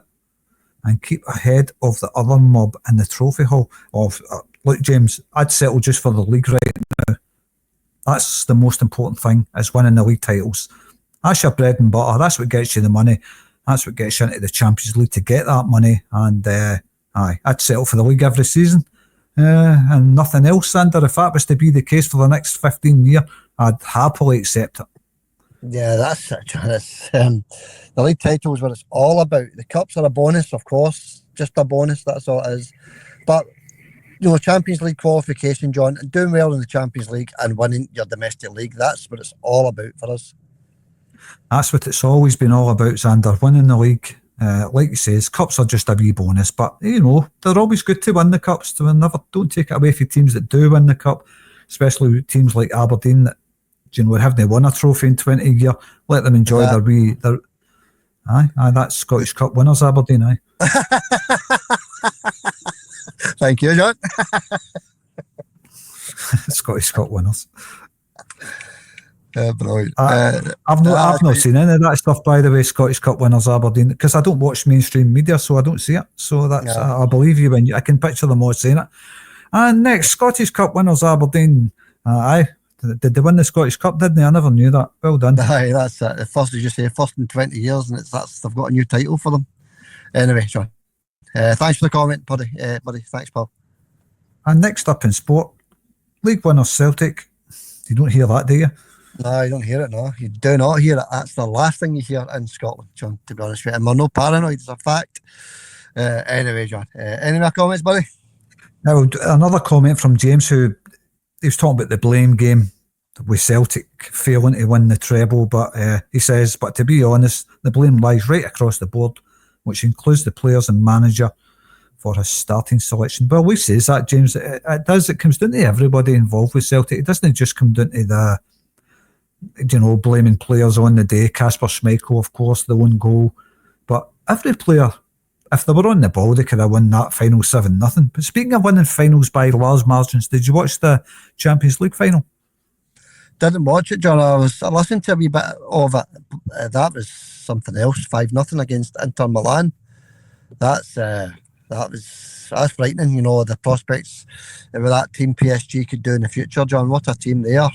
and keep ahead of the other mob in the trophy hall. Look, James, I'd settle just for the league right now. That's the most important thing, is winning the league titles. That's your bread and butter. That's what gets you the money. That's what gets you into the Champions League to get that money. And aye, I'd settle for the league every season. And nothing else, Sander. If that was to be the case for the next 15 years, I'd happily accept it. Yeah, that's it, John. It's, the league title is what it's all about. The cups are a bonus, of course, just a bonus, that's all it is. But, Champions League qualification, John, and doing well in the Champions League and winning your domestic league, that's what it's all about for us. That's what it's always been all about, Xander. Winning the league, like you says, cups are just a wee bonus. But, they're always good to win the cups. Don't take it away from teams that do win the cup, especially teams like Aberdeen that, haven't won a trophy in 20 years. Let them enjoy their aye, that's Scottish Cup winners, Aberdeen, aye. Thank you, John. Scottish Cup winners. Brilliant. I've not seen any of that stuff, by the way, Scottish Cup winners, Aberdeen, because I don't watch mainstream media, so I don't see it. So that's I believe you when I can picture them all saying it. And next, Scottish Cup winners, Aberdeen. Aye. Did they win the Scottish Cup, didn't they? I never knew that. Well done. Aye, that's it. The first, as you say, first in 20 years, and they've got a new title for them. Anyway, John. Thanks for the comment, buddy. Thanks, pal. And next up in sport, league winner Celtic. You don't hear that, do you? No, you don't hear it, no. You do not hear it. That's the last thing you hear in Scotland, John, to be honest with you. And we're no paranoid, it's a fact. Anyway, John. Any more comments, buddy? Now, another comment from James, who he was talking about the blame game with Celtic failing to win the treble, but he says, but to be honest, the blame lies right across the board, which includes the players and manager for his starting selection. Well, we says that, James. It does. It comes down to everybody involved with Celtic. It doesn't just come down to the, blaming players on the day. Kasper Schmeichel, of course, the one goal. But every player, if they were on the ball, they could have won that final 7-0. But speaking of winning finals by large margins, did you watch the Champions League final? Didn't watch it, John. I listened to a wee bit of it. That was something else. 5-0 against Inter Milan. That's frightening. The prospects of what that team PSG could do in the future, John. What a team they are.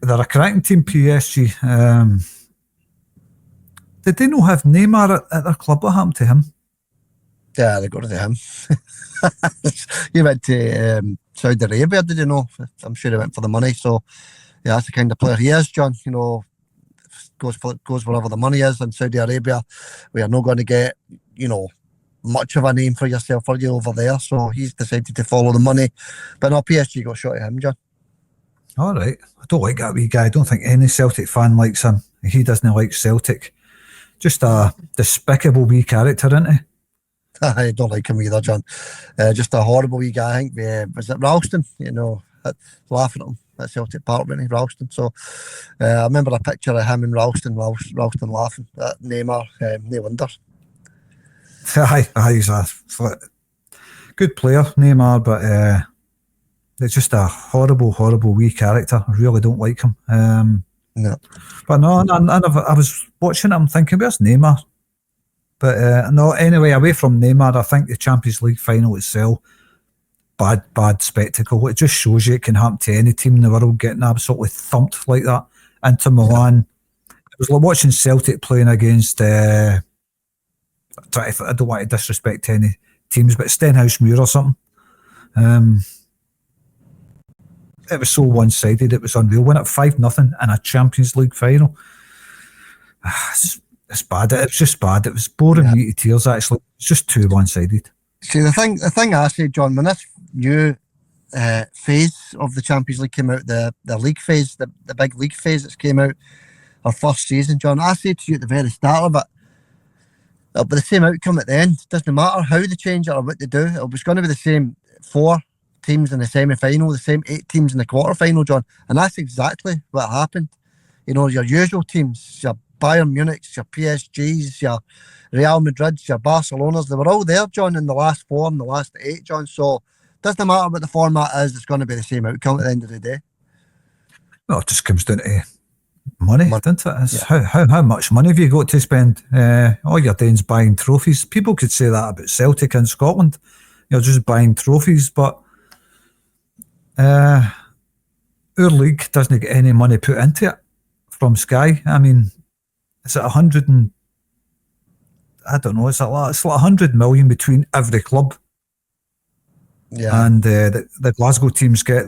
They're a cracking team, PSG. Did they not have Neymar at their club? What happened to him? Yeah, they got rid of him. He went to Saudi Arabia, did you know? I'm sure he went for the money. So, yeah, that's the kind of player he is, John. Goes wherever the money is in Saudi Arabia. We are not going to get, much of a name for yourself, are you, over there? So he's decided to follow the money. But no, PSG got shot at him, John. All right. I don't like that wee guy. I don't think any Celtic fan likes him. He doesn't like Celtic. Just a despicable wee character, isn't he? I don't like him either, John. Just a horrible wee guy. I think, was it Ralston? Laughing at him at Celtic Park, wasn't he, Ralston? So I remember a picture of him and Ralston laughing at Neymar. No wonder. He's a good player, Neymar, but it's just a horrible wee character. I really don't like him. No. But no, I was watching it, I'm thinking, where's Neymar? But no, anyway, away from Neymar, I think the Champions League final itself, bad spectacle. It just shows you it can happen to any team in the world getting absolutely thumped like that. Inter Milan. It was like watching Celtic playing against, I don't want to disrespect any teams, but Stenhousemuir or something. It was so one-sided, it was unreal. Went up 5-0 in a Champions League final. It's bad. It was just bad. It was boring me to tears, actually. It's just too one-sided. See, the thing I say, John, when this new phase of the Champions League came out, the league phase, the big league phase that's came out, our first season, John, I said to you at the very start of it, it'll be the same outcome at the end. It doesn't matter how they change it or what they do. It was going to be the same 4 teams in the semi-final, the same 8 teams in the quarter-final, John. And that's exactly what happened. Your usual teams, your Bayern Munich's, your PSG's, your Real Madrid's, your Barcelona's, they were all there, John, in the last 4 and the last 8, John. So it doesn't matter what the format is, it's going to be the same outcome at the end of the day. Well, it just comes down to money, doesn't it? It's how much money have you got to spend? All you're doing is buying trophies. People could say that about Celtic in Scotland. You're just buying trophies, but our league doesn't get any money put into it from Sky. I mean, it's at 100 and I don't know, it's like 100 million between every club. Yeah. And the Glasgow teams get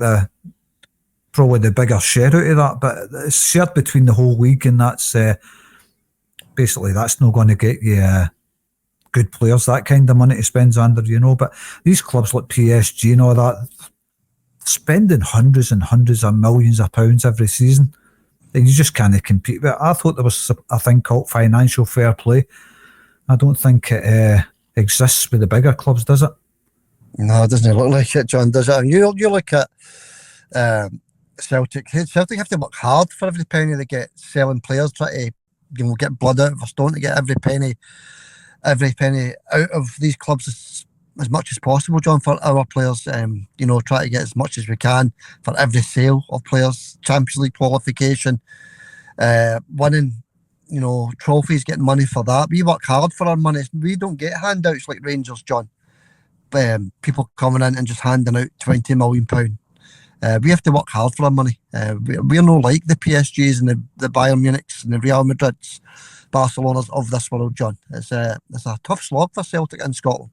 probably the bigger share out of that, but it's shared between the whole league, and that's basically that's not going to get you good players, that kind of money to spend under, you know. But these clubs like PSG and all that, spending hundreds and hundreds of millions of pounds every season, and you just can't compete with it. I thought there was a thing called financial fair play. I don't think it exists with the bigger clubs, does it? No, it doesn't look like it, John, does it? And you look at Celtic. Celtic have to work hard for every penny they get selling players, try to get blood out of a stone to get every penny out of these clubs as much as possible, John, for our players. Try to get as much as we can for every sale of players, Champions League qualification, winning, trophies, getting money for that. We work hard for our money. We don't get handouts like Rangers, John. People coming in and just handing out £20 million. We have to work hard for our money. We're not like the PSGs and the Bayern Munichs and the Real Madrids, Barcelonas of this world, John. It's a tough slog for Celtic in Scotland.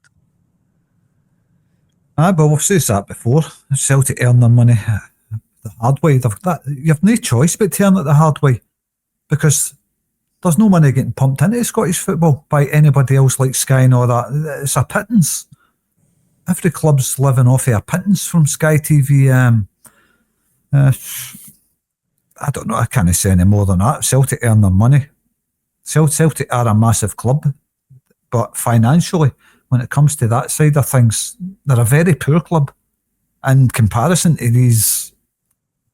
But we've said that before. Celtic earn their money the hard way. You have no choice but to earn it the hard way, because there's no money getting pumped into Scottish football by anybody else like Sky and all that. It's a pittance. Every club's living off of a pittance from Sky TV. I don't know, I can't say any more than that. Celtic earn their money. Celtic are a massive club, but financially, when it comes to that side of things, they're a very poor club in comparison to these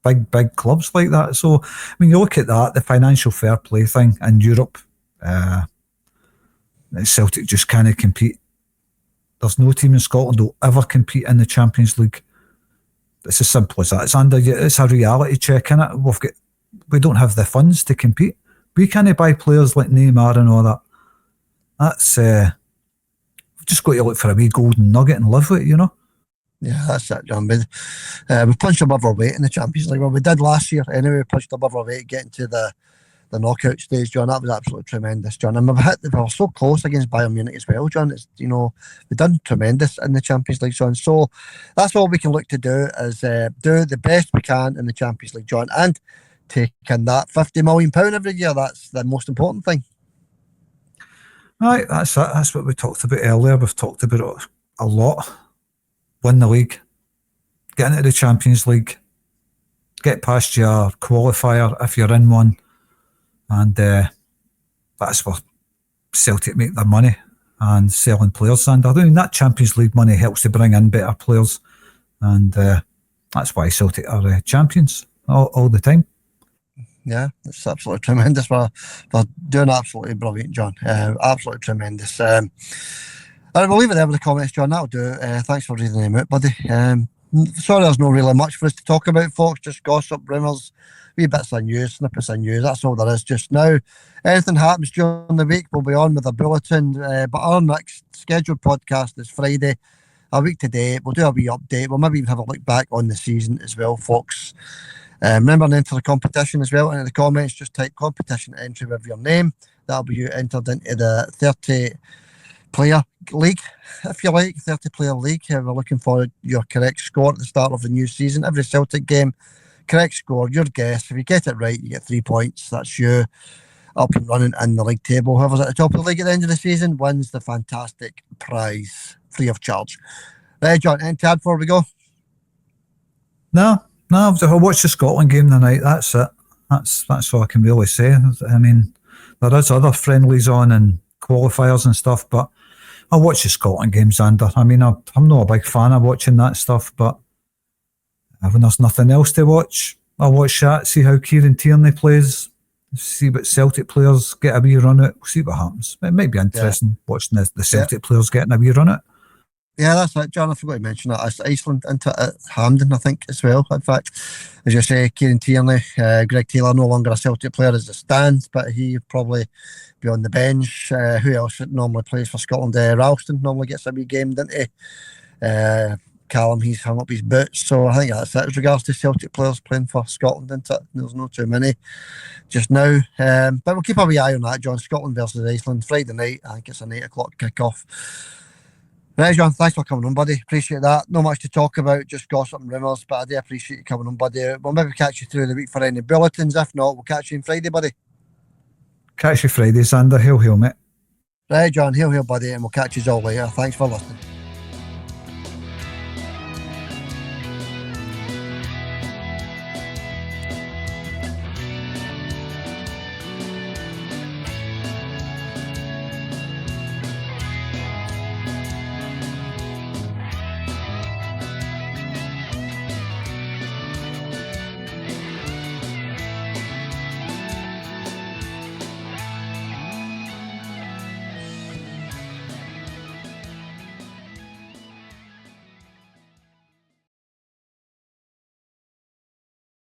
big clubs like that. So when you look at that, the financial fair play thing in Europe, Celtic just can't compete. There's no team in Scotland that will ever compete in the Champions League. It's as simple as that. It's a reality check, innit? We don't have the funds to compete. We can't buy players like Neymar and all that. That's we've just got to look for a wee golden nugget and live with it, you know? Yeah, that's it, John. We punched above our weight in the Champions League. Well, we did last year anyway. We punched above our weight getting to the knockout stage, John. That was absolutely tremendous, John. And we were so close against Bayern Munich as well, John. It's, we've done tremendous in the Champions League, John. So that's all we can look to do is do the best we can in the Champions League, John, and take in that £50 million every year. That's the most important thing. Right, that's it. That's what we talked about earlier. We've talked about it a lot. Win the league, get into the Champions League, get past your qualifier if you're in one, and that's where Celtic make their money and selling players. And I mean, that Champions League money helps to bring in better players, and that's why Celtic are champions all the time. Yeah, it's absolutely tremendous. We're doing absolutely brilliant, John. Absolutely tremendous. All right, we'll leave it there with the comments, John. That'll do. Thanks for reading them out, buddy. Sorry there's not really much for us to talk about, folks. Just gossip, rumours, wee bits of news, snippets of news. That's all there is just now. Anything happens during the week, we'll be on with a bulletin. But our next scheduled podcast is Friday, a week today. We'll do a wee update. We'll maybe even have a look back on the season as well, folks. Remember to enter the competition as well. And in the comments, just type competition entry with your name. That'll be you entered into the 30-player league, if you like, 30-player league. We're looking for your correct score at the start of the new season. Every Celtic game, correct score, your guess. If you get it right, you get 3 points. That's you up and running in the league table. Whoever's at the top of the league at the end of the season wins the fantastic prize, free of charge. Right, John, any tad before we go? No, I'll watch the Scotland game tonight. That's it. That's all I can really say. I mean, there is other friendlies on and qualifiers and stuff, but I'll watch the Scotland games, Xander. I mean, I'm not a big fan of watching that stuff, but when there's nothing else to watch, I'll watch that, see how Kieran Tierney plays, see what Celtic players get a wee run at, see what happens. It might be interesting watching the Celtic players getting a wee run at. Yeah, that's it, John. I forgot to mention that. It's Iceland into Hampden, I think, as well. In fact, as you say, Kieran Tierney, Greg Taylor, no longer a Celtic player as it stands, but he probably be on the bench. Who else normally plays for Scotland? Ralston normally gets a wee game, doesn't he? Callum, he's hung up his boots. So I think that's it as regards to Celtic players playing for Scotland, isn't it? There's no too many just now. But we'll keep a wee eye on that, John. Scotland versus Iceland, Friday night. I think it's an 8 o'clock kick-off. Right, John, thanks for coming on, buddy. Appreciate that. Not much to talk about, just gossip and rumours, but I do appreciate you coming on, buddy. We'll maybe catch you through the week for any bulletins. If not, we'll catch you on Friday, buddy. Catch you Friday, Sander. Hail, hail, mate. Right, John, hail, hail, buddy, and we'll catch you all later. Thanks for listening.